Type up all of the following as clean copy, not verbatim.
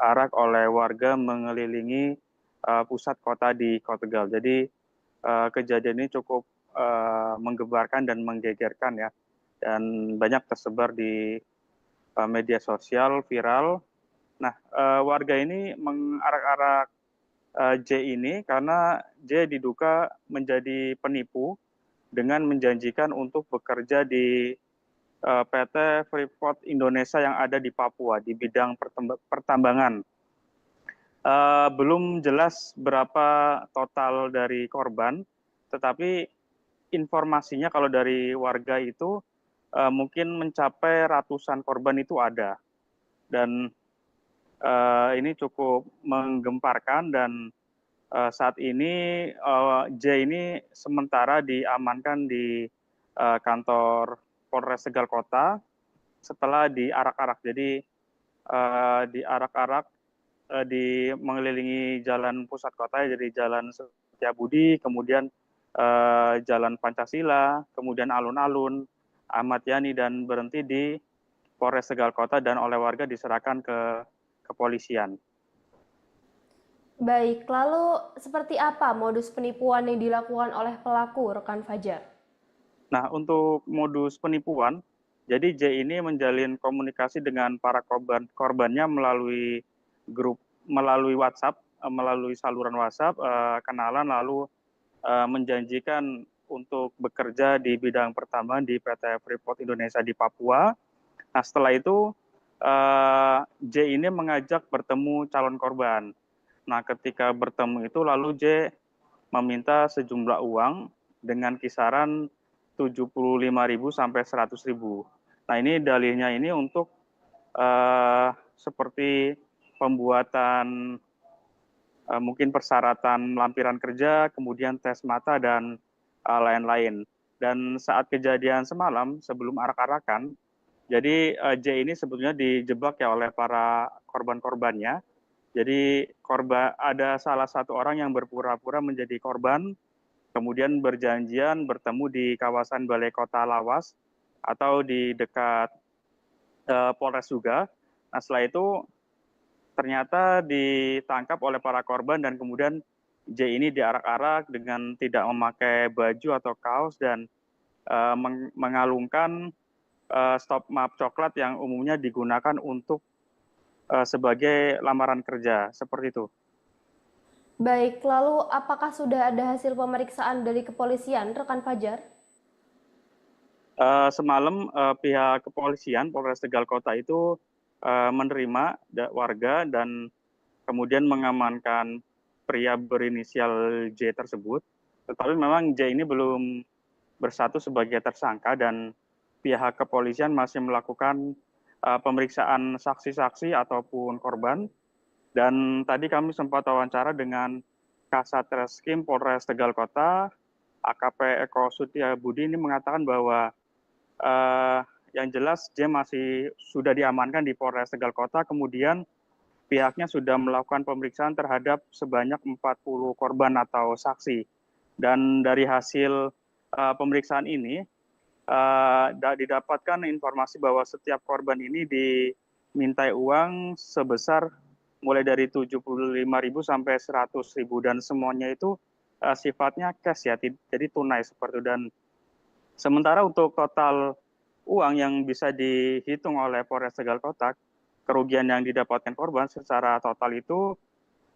diarak oleh warga mengelilingi pusat kota di Kota Tegal. Jadi kejadian ini cukup menggemparkan dan menggegerkan ya, dan banyak tersebar di media sosial, viral. Nah, warga ini mengarak-arak J ini karena J diduga menjadi penipu dengan menjanjikan untuk bekerja di PT Freeport Indonesia yang ada di Papua di bidang pertambangan. Belum jelas berapa total dari korban, tetapi informasinya kalau dari warga itu mungkin mencapai ratusan korban itu ada. Dan ini cukup menggemparkan dan saat ini J ini sementara diamankan di kantor Polres Tegal Kota setelah diarak-arak. Jadi diarak-arak di mengelilingi jalan pusat kota, jadi Jalan Setiabudi, kemudian Jalan Pancasila, kemudian alun-alun, Ahmad Yani, dan berhenti di Polres Tegal Kota dan oleh warga diserahkan ke kepolisian. Baik, lalu seperti apa modus penipuan yang dilakukan oleh pelaku, rekan Fajar? Nah, untuk modus penipuan, jadi J ini menjalin komunikasi dengan para korbannya melalui grup, melalui WhatsApp, melalui saluran WhatsApp, kenalan, lalu menjanjikan untuk bekerja di bidang pertambangan di PT Freeport Indonesia di Papua. Nah, setelah itu J ini mengajak bertemu calon korban. Nah, ketika bertemu itu lalu J meminta sejumlah uang dengan kisaran 75.000 sampai 100.000. Nah, ini dalihnya ini untuk seperti pembuatan mungkin persyaratan lampiran kerja, kemudian tes mata dan lain-lain. Dan saat kejadian semalam sebelum arak-arakan, jadi J ini sebetulnya dijebak ya oleh para korban-korbannya. Jadi ada salah satu orang yang berpura-pura menjadi korban, kemudian berjanjian bertemu di kawasan Balai Kota Lawas atau di dekat Polres juga. Nah, setelah itu ternyata ditangkap oleh para korban dan kemudian J ini diarak-arak dengan tidak memakai baju atau kaos dan mengalungkan stop map coklat yang umumnya digunakan untuk sebagai lamaran kerja, seperti itu. Baik, lalu apakah sudah ada hasil pemeriksaan dari kepolisian, rekan Fajar? Semalam pihak kepolisian Polres Tegal Kota itu menerima warga dan kemudian mengamankan pria berinisial J tersebut. Tetapi memang J ini belum bersatu sebagai tersangka dan pihak kepolisian masih melakukan pemeriksaan saksi-saksi ataupun korban. Dan tadi kami sempat wawancara dengan Kasat Reskrim Polres Tegal Kota, AKP Eko Sutiabudi, ini mengatakan bahwa yang jelas J masih sudah diamankan di Polres Tegal Kota, kemudian pihaknya sudah melakukan pemeriksaan terhadap sebanyak 40 korban atau saksi. Dan dari hasil pemeriksaan ini didapatkan informasi bahwa setiap korban ini dimintai uang sebesar mulai dari 75.000 sampai 100.000 dan semuanya itu sifatnya cash ya, jadi tunai seperti itu. Dan sementara untuk total uang yang bisa dihitung oleh Polres Tegal Kota, kerugian yang didapatkan korban secara total itu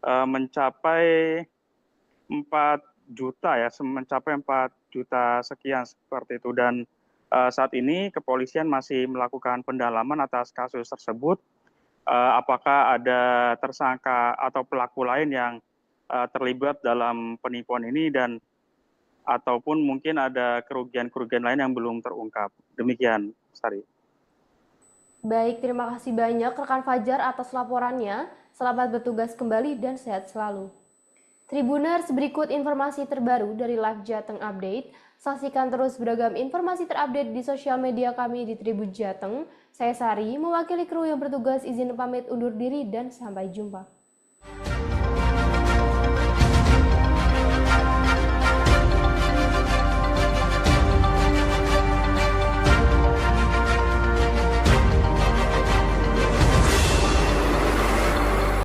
mencapai 4 juta ya, mencapai 4 juta sekian seperti itu. Dan saat ini kepolisian masih melakukan pendalaman atas kasus tersebut. Apakah ada tersangka atau pelaku lain yang terlibat dalam penipuan ini dan ataupun mungkin ada kerugian-kerugian lain yang belum terungkap. Demikian, Sari. Baik, terima kasih banyak rekan Fajar atas laporannya. Selamat bertugas kembali dan sehat selalu. Tribuners, berikut informasi terbaru dari Live Jateng Update. Saksikan terus beragam informasi terupdate di sosial media kami di Tribun Jateng. Saya Sari, mewakili kru yang bertugas izin pamit undur diri dan sampai jumpa.